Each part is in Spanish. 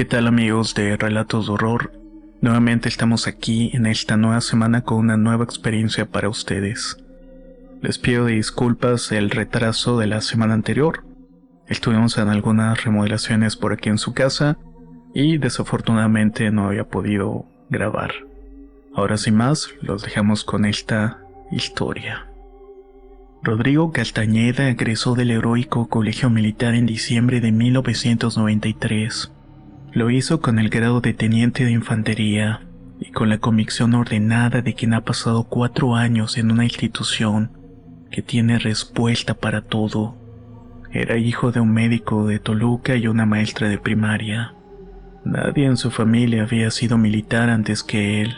¿Qué tal amigos de Relatos de Horror? Nuevamente estamos aquí en esta nueva semana con una nueva experiencia para ustedes. Les pido disculpas el retraso de la semana anterior. Estuvimos en algunas remodelaciones por aquí en su casa y desafortunadamente no había podido grabar. Ahora sin más, los dejamos con esta historia. Rodrigo Castañeda egresó del heroico colegio militar en diciembre de 1993. Lo hizo con el grado de teniente de infantería y con la convicción ordenada de quien ha pasado 4 años en una institución que tiene respuesta para todo. Era hijo de un médico de Toluca y una maestra de primaria. Nadie en su familia había sido militar antes que él.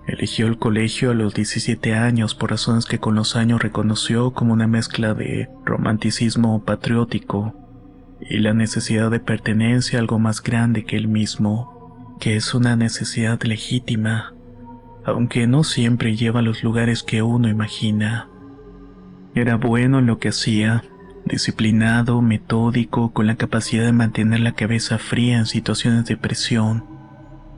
Eligió el colegio a los 17 años por razones que con los años reconoció como una mezcla de romanticismo patriótico y la necesidad de pertenencia a algo más grande que él mismo, que es una necesidad legítima, aunque no siempre lleva a los lugares que uno imagina. Era bueno en lo que hacía, disciplinado, metódico, con la capacidad de mantener la cabeza fría en situaciones de presión.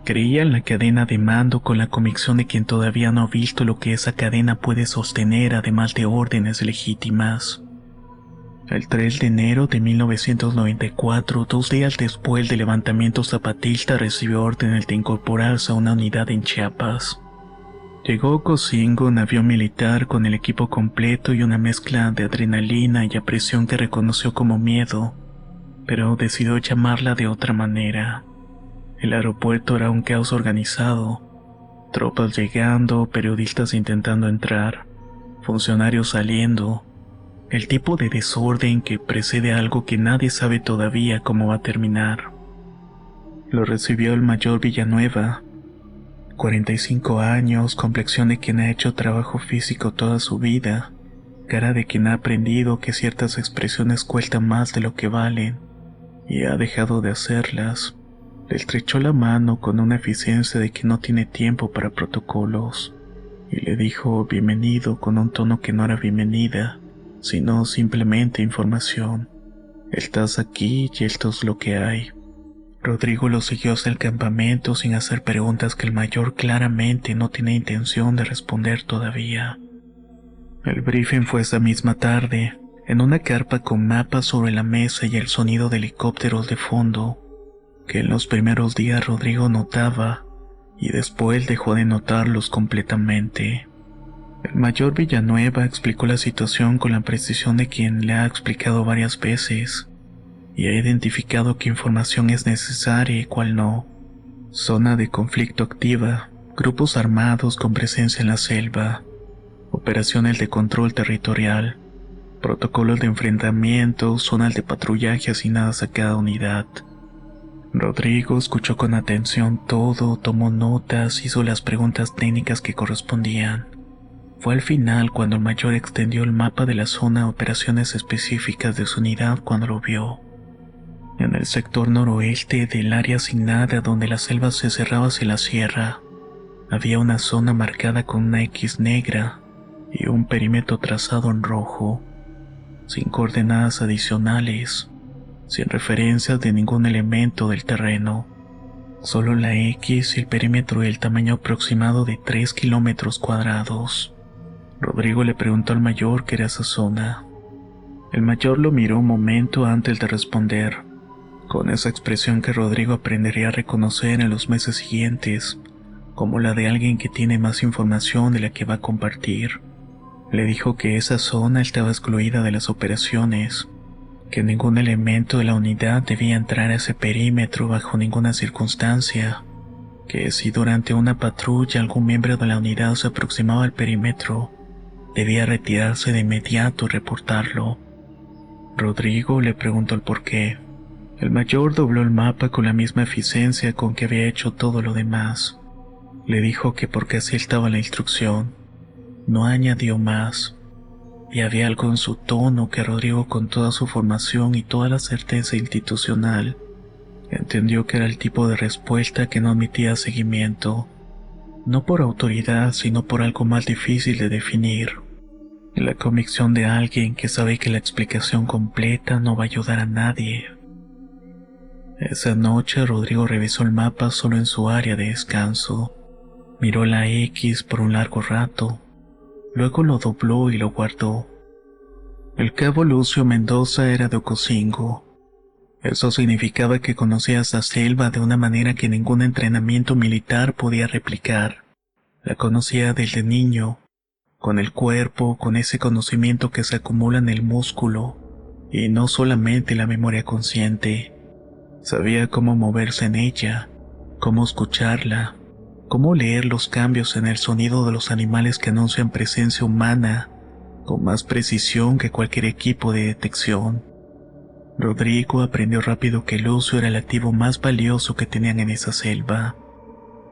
Creía en la cadena de mando con la convicción de quien todavía no ha visto lo que esa cadena puede sostener, además de órdenes legítimas. El 3 de enero de 1994, 2 días después del levantamiento zapatista, recibió órdenes de incorporarse a una unidad en Chiapas. Llegó a Cocingo en avión militar con el equipo completo y una mezcla de adrenalina y apresión que reconoció como miedo, pero decidió llamarla de otra manera. El aeropuerto era un caos organizado, tropas llegando, periodistas intentando entrar, funcionarios saliendo, el tipo de desorden que precede algo que nadie sabe todavía cómo va a terminar. Lo recibió el mayor Villanueva, 45 años, complexión de quien ha hecho trabajo físico toda su vida, cara de quien ha aprendido que ciertas expresiones cuestan más de lo que valen, y ha dejado de hacerlas. Le estrechó la mano con una eficiencia de que no tiene tiempo para protocolos, y le dijo bienvenido con un tono que no era bienvenida, sino simplemente información. Estás aquí y esto es lo que hay. Rodrigo lo siguió hasta el campamento sin hacer preguntas que el mayor claramente no tenía intención de responder todavía. El briefing fue esa misma tarde, en una carpa con mapas sobre la mesa y el sonido de helicópteros de fondo, que en los primeros días Rodrigo notaba y después dejó de notarlos completamente. El mayor Villanueva explicó la situación con la precisión de quien le ha explicado varias veces y ha identificado qué información es necesaria y cuál no. Zona de conflicto activa, grupos armados con presencia en la selva, operaciones de control territorial, protocolos de enfrentamiento, zonas de patrullaje asignadas a cada unidad. Rodrigo escuchó con atención todo, tomó notas, hizo las preguntas técnicas que correspondían. Fue al final cuando el mayor extendió el mapa de la zona a operaciones específicas de su unidad cuando lo vio. En el sector noroeste del área asignada donde la selva se cerraba hacia la sierra, había una zona marcada con una X negra y un perímetro trazado en rojo, sin coordenadas adicionales, sin referencias de ningún elemento del terreno, solo la X y el perímetro del tamaño aproximado de 3 kilómetros cuadrados. Rodrigo le preguntó al mayor qué era esa zona. El mayor lo miró un momento antes de responder, con esa expresión que Rodrigo aprendería a reconocer en los meses siguientes, como la de alguien que tiene más información de la que va a compartir. Le dijo que esa zona estaba excluida de las operaciones, que ningún elemento de la unidad debía entrar a ese perímetro bajo ninguna circunstancia, que si durante una patrulla algún miembro de la unidad se aproximaba al perímetro, debía retirarse de inmediato y reportarlo. Rodrigo le preguntó el porqué. El mayor dobló el mapa con la misma eficiencia con que había hecho todo lo demás. Le dijo que porque así estaba la instrucción. No añadió más. Y había algo en su tono que Rodrigo, con toda su formación y toda la certeza institucional, entendió que era el tipo de respuesta que no admitía seguimiento, no por autoridad, sino por algo más difícil de definir. La convicción de alguien que sabe que la explicación completa no va a ayudar a nadie. Esa noche Rodrigo revisó el mapa solo en su área de descanso. Miró la X por un largo rato, luego lo dobló y lo guardó. El cabo Lucio Mendoza era de Ocosingo. Eso significaba que conocía esa selva de una manera que ningún entrenamiento militar podía replicar. La conocía desde niño, con el cuerpo, con ese conocimiento que se acumula en el músculo, y no solamente la memoria consciente. Sabía cómo moverse en ella, cómo escucharla, cómo leer los cambios en el sonido de los animales que anuncian presencia humana, con más precisión que cualquier equipo de detección. Rodrigo aprendió rápido que Lucio era el activo más valioso que tenían en esa selva.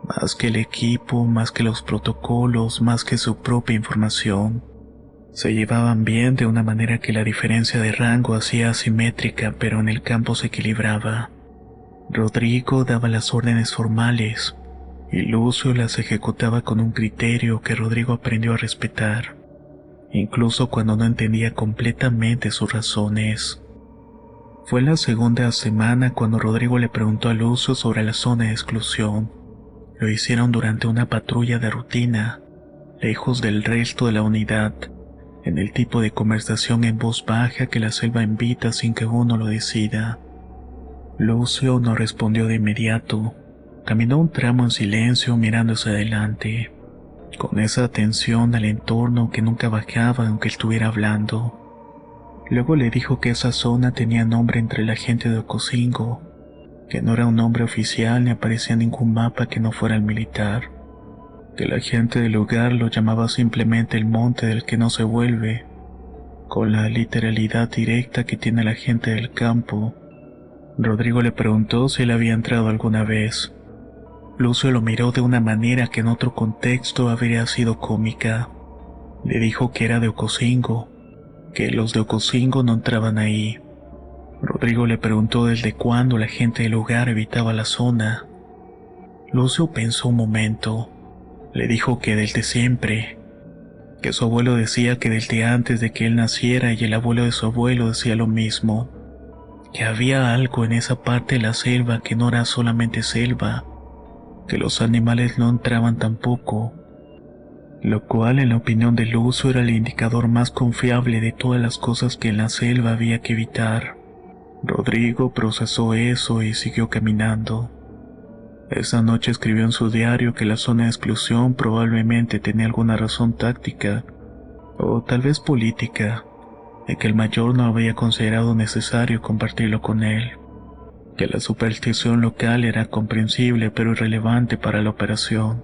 Más que el equipo, más que los protocolos, más que su propia información. Se llevaban bien de una manera que la diferencia de rango hacía asimétrica, pero en el campo se equilibraba. Rodrigo daba las órdenes formales, y Lucio las ejecutaba con un criterio que Rodrigo aprendió a respetar, incluso cuando no entendía completamente sus razones. Fue la segunda semana cuando Rodrigo le preguntó a Lucio sobre la zona de exclusión. Lo hicieron durante una patrulla de rutina, lejos del resto de la unidad, en el tipo de conversación en voz baja que la selva invita sin que uno lo decida. Lucio no respondió de inmediato. Caminó un tramo en silencio mirando hacia adelante, con esa atención al entorno que nunca bajaba aunque estuviera hablando. Luego le dijo que esa zona tenía nombre entre la gente de Ocosingo, que no era un nombre oficial ni aparecía en ningún mapa que no fuera el militar, que la gente del lugar lo llamaba simplemente el monte del que no se vuelve, con la literalidad directa que tiene la gente del campo. Rodrigo le preguntó si él había entrado alguna vez. Lucio lo miró de una manera que en otro contexto habría sido cómica. Le dijo que era de Ocosingo, que los de Ocosingo no entraban ahí. Rodrigo le preguntó desde cuándo la gente del lugar evitaba la zona. Lucio pensó un momento. Le dijo que desde siempre, que su abuelo decía que desde antes de que él naciera y el abuelo de su abuelo decía lo mismo, que había algo en esa parte de la selva que no era solamente selva, que los animales no entraban tampoco, lo cual en la opinión de Lucio era el indicador más confiable de todas las cosas que en la selva había que evitar. Rodrigo procesó eso y siguió caminando. Esa noche escribió en su diario que la zona de exclusión probablemente tenía alguna razón táctica, o tal vez política, de que el mayor no había considerado necesario compartirlo con él, que la superstición local era comprensible pero irrelevante para la operación.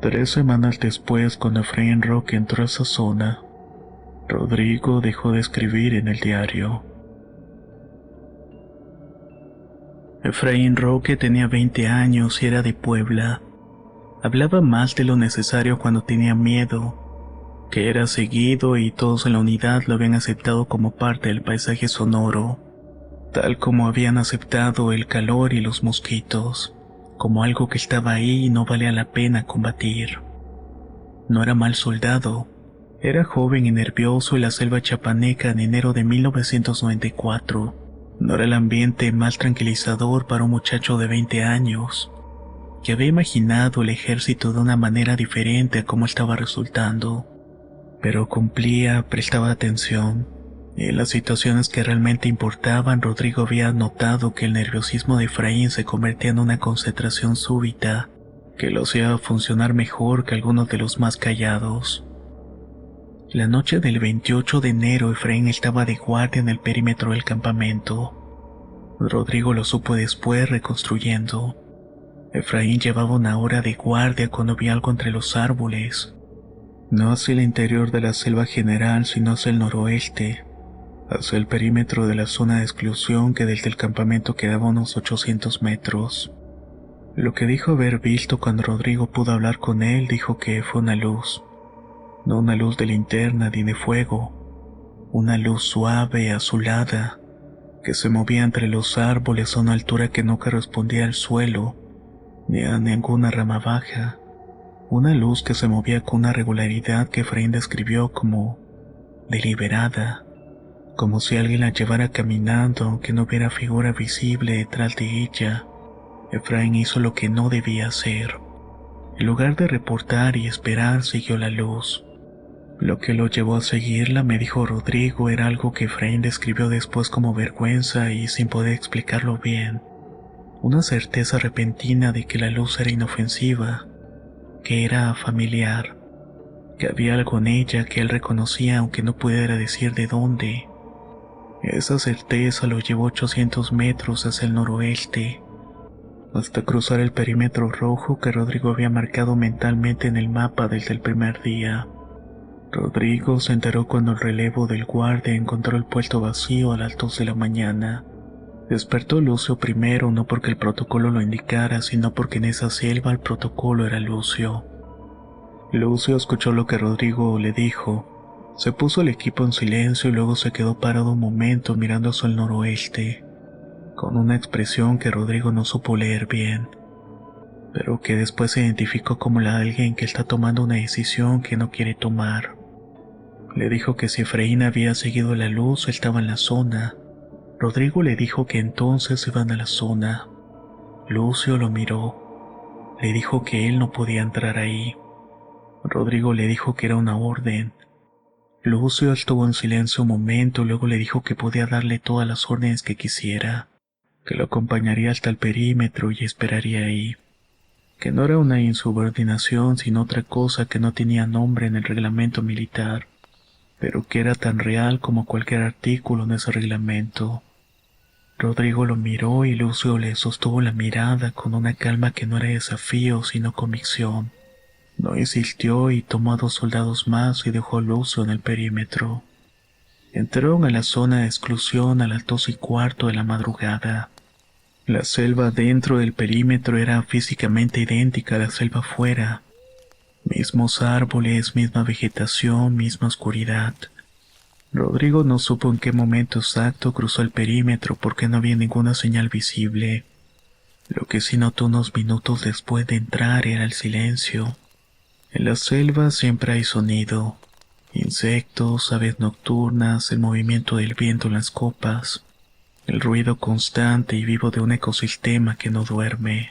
3 semanas después, cuando Efraín Roque entró a esa zona, Rodrigo dejó de escribir en el diario. Efraín Roque tenía 20 años y era de Puebla. Hablaba más de lo necesario cuando tenía miedo, que era seguido y todos en la unidad lo habían aceptado como parte del paisaje sonoro, tal como habían aceptado el calor y los mosquitos, como algo que estaba ahí y no valía la pena combatir. No era mal soldado, era joven y nervioso en la selva chapaneca en enero de 1994. No era el ambiente más tranquilizador para un muchacho de 20 años, que había imaginado el ejército de una manera diferente a cómo estaba resultando, pero cumplía, prestaba atención, y en las situaciones que realmente importaban, Rodrigo había notado que el nerviosismo de Efraín se convertía en una concentración súbita, que lo hacía funcionar mejor que algunos de los más callados. La noche del 28 de enero, Efraín estaba de guardia en el perímetro del campamento. Rodrigo lo supo después reconstruyendo. Efraín llevaba 1 hora de guardia cuando vio algo entre los árboles. No hacia el interior de la selva general, sino hacia el noroeste, hacia el perímetro de la zona de exclusión que desde el campamento quedaba unos 800 metros. Lo que dijo haber visto cuando Rodrigo pudo hablar con él, dijo que fue una luz. No una luz de linterna ni de fuego, una luz suave, azulada, que se movía entre los árboles a una altura que no correspondía al suelo, ni a ninguna rama baja, una luz que se movía con una regularidad que Efraín describió como deliberada, como si alguien la llevara caminando aunque no hubiera figura visible detrás de ella. Efraín hizo lo que no debía hacer. En lugar de reportar y esperar, siguió la luz. Lo que lo llevó a seguirla, me dijo Rodrigo, era algo que Efraín describió después como vergüenza y sin poder explicarlo bien. Una certeza repentina de que la luz era inofensiva, que era familiar, que había algo en ella que él reconocía aunque no pudiera decir de dónde. Esa certeza lo llevó 800 metros hacia el noroeste, hasta cruzar el perímetro rojo que Rodrigo había marcado mentalmente en el mapa desde el primer día. Rodrigo se enteró cuando el relevo del guardia encontró el puesto vacío a las 2 de la mañana. Despertó Lucio primero, no porque el protocolo lo indicara, sino porque en esa selva el protocolo era Lucio. Lucio escuchó lo que Rodrigo le dijo. Se puso el equipo en silencio y luego se quedó parado un momento mirando hacia el noroeste, con una expresión que Rodrigo no supo leer bien, pero que después se identificó como la de alguien que está tomando una decisión que no quiere tomar. Le dijo que si Efraín había seguido la luz, estaba en la zona. Rodrigo le dijo que entonces iban a la zona. Lucio lo miró. Le dijo que él no podía entrar ahí. Rodrigo le dijo que era una orden. Lucio estuvo en silencio un momento y luego le dijo que podía darle todas las órdenes que quisiera, que lo acompañaría hasta el perímetro y esperaría ahí, que no era una insubordinación sino otra cosa que no tenía nombre en el reglamento militar, pero que era tan real como cualquier artículo en ese reglamento. Rodrigo lo miró y Lucio le sostuvo la mirada con una calma que no era desafío sino convicción. No insistió y tomó a 2 soldados más y dejó a Lucio en el perímetro. Entraron a la zona de exclusión a las 2:15 de la madrugada. La selva dentro del perímetro era físicamente idéntica a la selva afuera. Mismos árboles, misma vegetación, misma oscuridad. Rodrigo no supo en qué momento exacto cruzó el perímetro porque no había ninguna señal visible. Lo que sí notó unos minutos después de entrar era el silencio. En la selva siempre hay sonido. Insectos, aves nocturnas, el movimiento del viento en las copas, el ruido constante y vivo de un ecosistema que no duerme.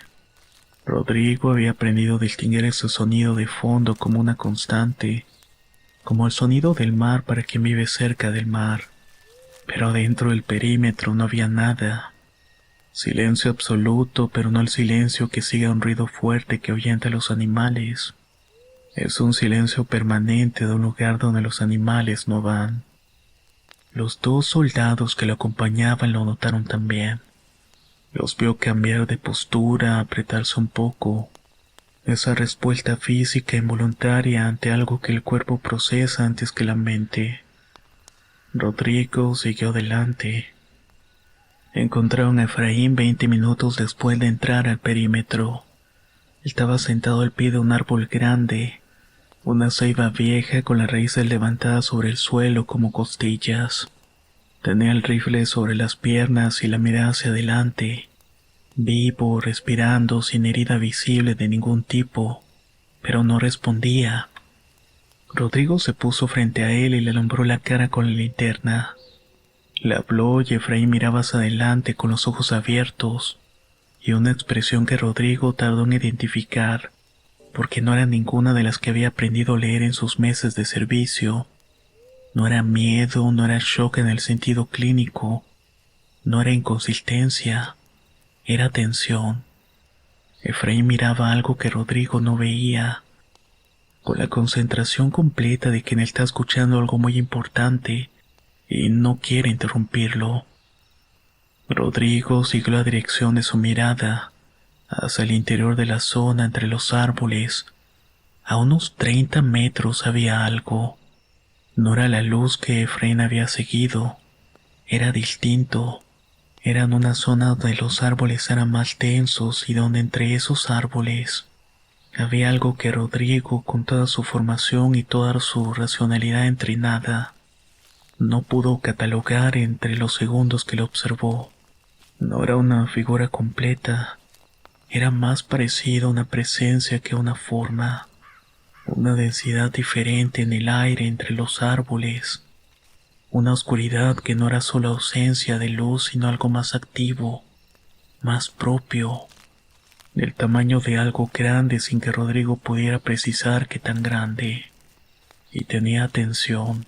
Rodrigo había aprendido a distinguir ese sonido de fondo como una constante, como el sonido del mar para quien vive cerca del mar. Pero dentro del perímetro no había nada. Silencio absoluto, pero no el silencio que sigue a un ruido fuerte que ahuyenta a los animales. Es un silencio permanente de un lugar donde los animales no van. Los 2 soldados que lo acompañaban lo notaron también. Los vio cambiar de postura, apretarse un poco. Esa respuesta física involuntaria ante algo que el cuerpo procesa antes que la mente. Rodrigo siguió adelante. Encontraron a Efraín 20 minutos después de entrar al perímetro. Estaba sentado al pie de un árbol grande, una ceiba vieja con las raíces levantadas sobre el suelo como costillas. Tenía el rifle sobre las piernas y la mirada hacia adelante, vivo, respirando, sin herida visible de ningún tipo, pero no respondía. Rodrigo se puso frente a él y le alumbró la cara con la linterna. Le habló y Efraín miraba hacia adelante con los ojos abiertos, y una expresión que Rodrigo tardó en identificar, porque no era ninguna de las que había aprendido a leer en sus meses de servicio. No era miedo, no era shock en el sentido clínico, no era inconsistencia, era tensión. Efraín miraba algo que Rodrigo no veía, con la concentración completa de quien está escuchando algo muy importante y no quiere interrumpirlo. Rodrigo siguió la dirección de su mirada hacia el interior de la zona entre los árboles. A unos 30 metros había algo. No era la luz que Efraín había seguido. Era distinto. Era en una zona donde los árboles eran más densos y donde entre esos árboles había algo que Rodrigo, con toda su formación y toda su racionalidad entrenada, no pudo catalogar entre los segundos que lo observó. No era una figura completa. Era más parecido a una presencia que a una forma, una densidad diferente en el aire entre los árboles. Una oscuridad que no era solo ausencia de luz, sino algo más activo, más propio, del tamaño de algo grande sin que Rodrigo pudiera precisar qué tan grande. Y tenía atención.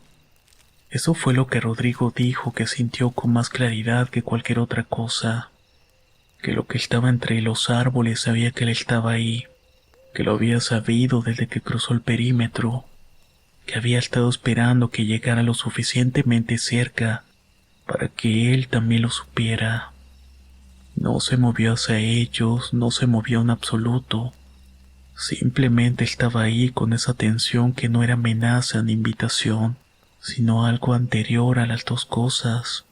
Eso fue lo que Rodrigo dijo que sintió con más claridad que cualquier otra cosa. Que lo que estaba entre los árboles sabía que él estaba ahí, que lo había sabido desde que cruzó el perímetro, que había estado esperando que llegara lo suficientemente cerca para que él también lo supiera. No se movió hacia ellos, no se movió en absoluto. Simplemente estaba ahí con esa tensión que no era amenaza ni invitación, sino algo anterior a las dos cosas,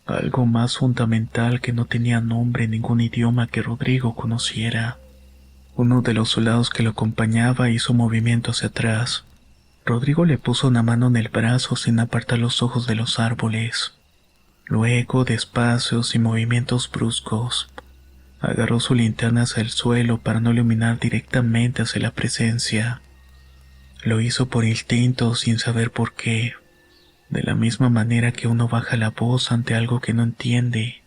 algo más fundamental que no tenía nombre en ningún idioma que Rodrigo conociera. Uno de los soldados que lo acompañaba hizo movimiento hacia atrás. Rodrigo le puso una mano en el brazo sin apartar los ojos de los árboles. Luego, despacio, sin movimientos bruscos, agarró su linterna hacia el suelo para no iluminar directamente hacia la presencia. Lo hizo por instinto, sin saber por qué, de la misma manera que uno baja la voz ante algo que no entiende,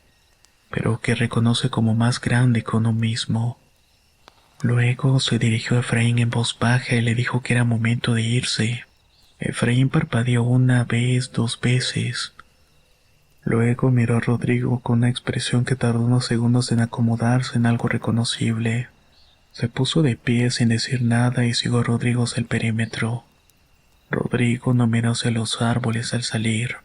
pero que reconoce como más grande que uno mismo. Luego se dirigió a Efraín en voz baja y le dijo que era momento de irse. Efraín parpadeó una vez, dos veces. Luego miró a Rodrigo con una expresión que tardó unos segundos en acomodarse en algo reconocible. Se puso de pie sin decir nada y siguió a Rodrigo hacia el perímetro. Rodrigo no miró hacia los árboles al salir.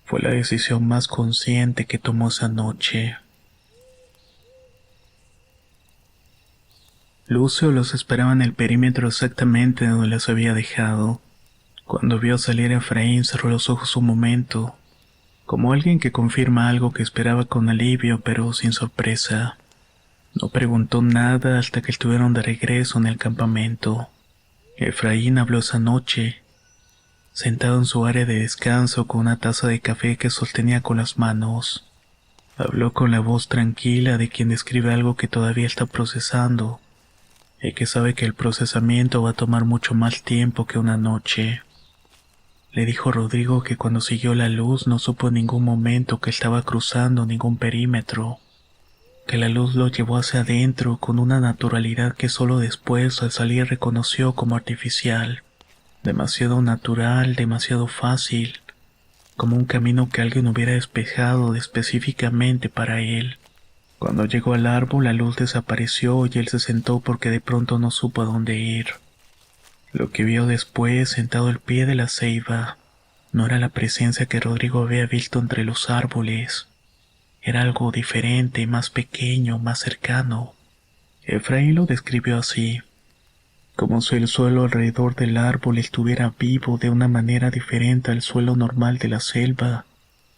Fue la decisión más consciente que tomó esa noche. Lucio los esperaba en el perímetro exactamente donde los había dejado. Cuando vio salir a Efraín cerró los ojos un momento, como alguien que confirma algo que esperaba con alivio pero sin sorpresa. No preguntó nada hasta que estuvieron de regreso en el campamento. Efraín habló esa noche, sentado en su área de descanso con una taza de café que sostenía con las manos. Habló con la voz tranquila de quien describe algo que todavía está procesando, y que sabe que el procesamiento va a tomar mucho más tiempo que una noche. Le dijo Rodrigo que cuando siguió la luz no supo en ningún momento que estaba cruzando ningún perímetro, que la luz lo llevó hacia adentro con una naturalidad que solo después al salir reconoció como artificial, demasiado natural, demasiado fácil, como un camino que alguien hubiera despejado específicamente para él. Cuando llegó al árbol la luz desapareció y él se sentó porque de pronto no supo a dónde ir. Lo que vio después, sentado al pie de la ceiba, no era la presencia que Rodrigo había visto entre los árboles. Era algo diferente, más pequeño, más cercano. Efraín lo describió así, como si el suelo alrededor del árbol estuviera vivo de una manera diferente al suelo normal de la selva,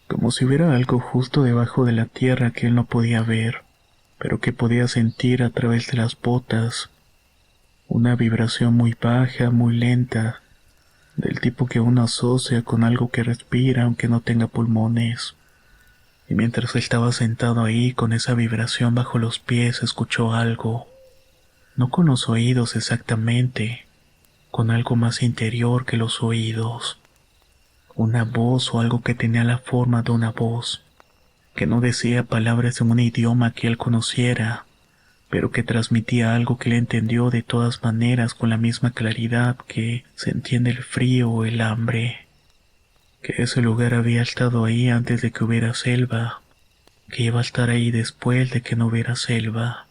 como si hubiera algo justo debajo de la tierra que él no podía ver, pero que podía sentir a través de las botas. Una vibración muy baja, muy lenta, del tipo que uno asocia con algo que respira aunque no tenga pulmones. Y mientras estaba sentado ahí con esa vibración bajo los pies, escuchó algo, no con los oídos exactamente, con algo más interior que los oídos. Una voz o algo que tenía la forma de una voz, que no decía palabras en un idioma que él conociera, pero que transmitía algo que él entendió de todas maneras con la misma claridad que se entiende el frío o el hambre. Que ese lugar había estado ahí antes de que hubiera selva, que iba a estar ahí después de que no hubiera selva,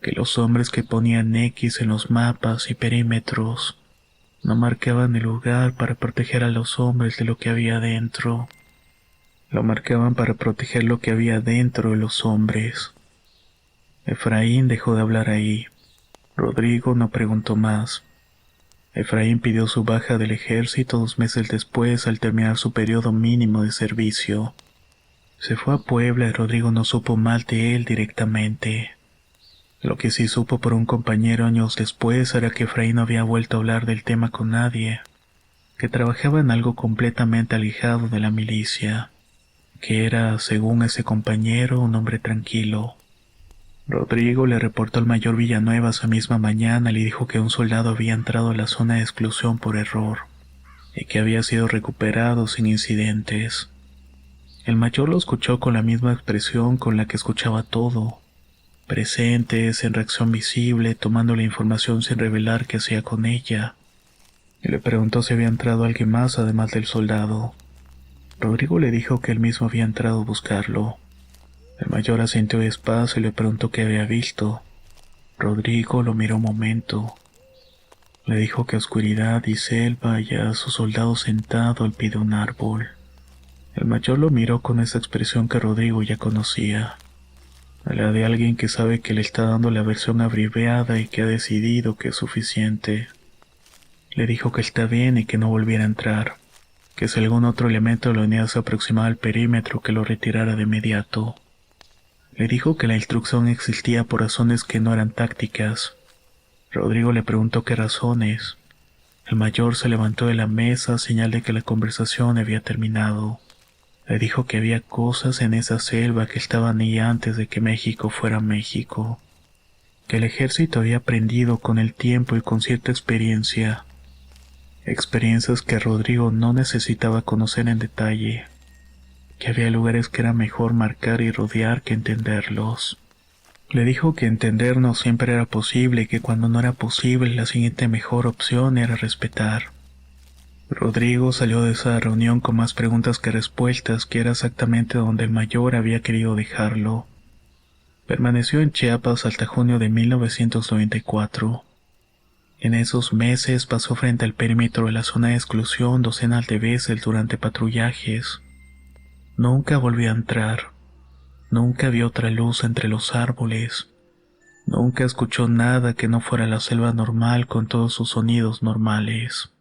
que los hombres que ponían X en los mapas y perímetros no marcaban el lugar para proteger a los hombres de lo que había dentro, lo marcaban para proteger lo que había dentro de los hombres. Efraín dejó de hablar ahí. Rodrigo no preguntó más. Efraín pidió su baja del ejército 2 meses después al terminar su periodo mínimo de servicio. Se fue a Puebla y Rodrigo no supo mal de él directamente. Lo que sí supo por un compañero años después era que Efraín no había vuelto a hablar del tema con nadie, que trabajaba en algo completamente alejado de la milicia, que era, según ese compañero, un hombre tranquilo. Rodrigo le reportó al mayor Villanueva esa misma mañana y le dijo que un soldado había entrado a la zona de exclusión por error. y que había sido recuperado sin incidentes. El mayor lo escuchó con la misma expresión con la que escuchaba todo, presente, sin reacción visible, tomando la información sin revelar qué hacía con ella, y le preguntó si había entrado alguien más además del soldado. Rodrigo le dijo que él mismo había entrado a buscarlo. El mayor asintió despacio y le preguntó qué había visto. Rodrigo lo miró un momento. Le dijo que oscuridad y selva y a su soldado sentado al pie de un árbol. El mayor lo miró con esa expresión que Rodrigo ya conocía, la de alguien que sabe que le está dando la versión abreviada y que ha decidido que es suficiente. Le dijo que está bien y que no volviera a entrar, que si algún otro elemento de la unidad se aproximaba al perímetro que lo retirara de inmediato. Le dijo que la instrucción existía por razones que no eran tácticas. Rodrigo le preguntó qué razones. El mayor se levantó de la mesa, señal de que la conversación había terminado. Le dijo que había cosas en esa selva que estaban ahí antes de que México fuera México, que el ejército había aprendido con el tiempo y con cierta experiencias que Rodrigo no necesitaba conocer en detalle, que había lugares que era mejor marcar y rodear que entenderlos. Le dijo que entender no siempre era posible y que cuando no era posible la siguiente mejor opción era respetar. Rodrigo salió de esa reunión con más preguntas que respuestas, que era exactamente donde el mayor había querido dejarlo. Permaneció en Chiapas hasta junio de 1994. En esos meses pasó frente al perímetro de la zona de exclusión docenas de veces durante patrullajes. Nunca volvió a entrar. Nunca vio otra luz entre los árboles. Nunca escuchó nada que no fuera la selva normal con todos sus sonidos normales.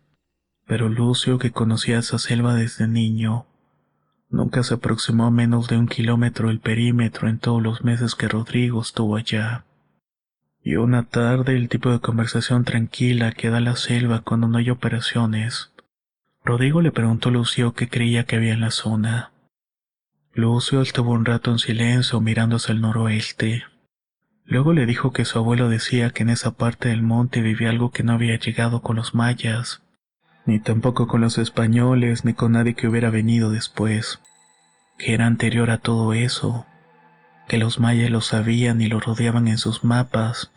Pero Lucio, que conocía esa selva desde niño, nunca se aproximó a menos de 1 kilómetro del perímetro en todos los meses que Rodrigo estuvo allá. Y una tarde, el tipo de conversación tranquila que da la selva cuando no hay operaciones, Rodrigo le preguntó a Lucio qué creía que había en la zona. Lucio estuvo un rato en silencio mirando hacia el noroeste. Luego le dijo que su abuelo decía que en esa parte del monte vivía algo que no había llegado con los mayas, ni tampoco con los españoles, ni con nadie que hubiera venido después, que era anterior a todo eso, que los mayas lo sabían y lo rodeaban en sus mapas,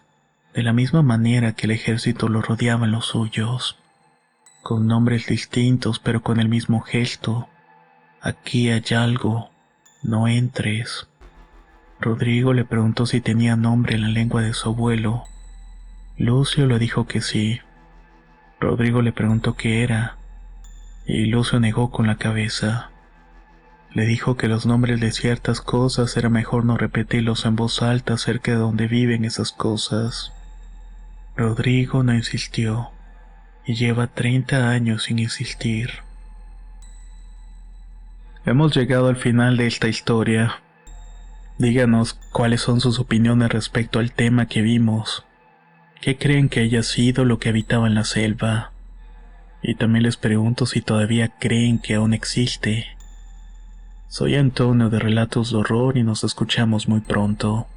de la misma manera que el ejército lo rodeaba en los suyos, con nombres distintos pero con el mismo gesto: aquí hay algo, no entres. Rodrigo le preguntó si tenía nombre en la lengua de su abuelo. Lucio le dijo que sí. Rodrigo le preguntó qué era, y Lucio negó con la cabeza. Le dijo que los nombres de ciertas cosas era mejor no repetirlos en voz alta cerca de donde viven esas cosas. Rodrigo no insistió, y lleva 30 años sin insistir. Hemos llegado al final de esta historia. Díganos cuáles son sus opiniones respecto al tema que vimos. ¿Qué creen que haya sido lo que habitaba en la selva? Y también les pregunto si todavía creen que aún existe. Soy Antonio de Relatos de Horror y nos escuchamos muy pronto.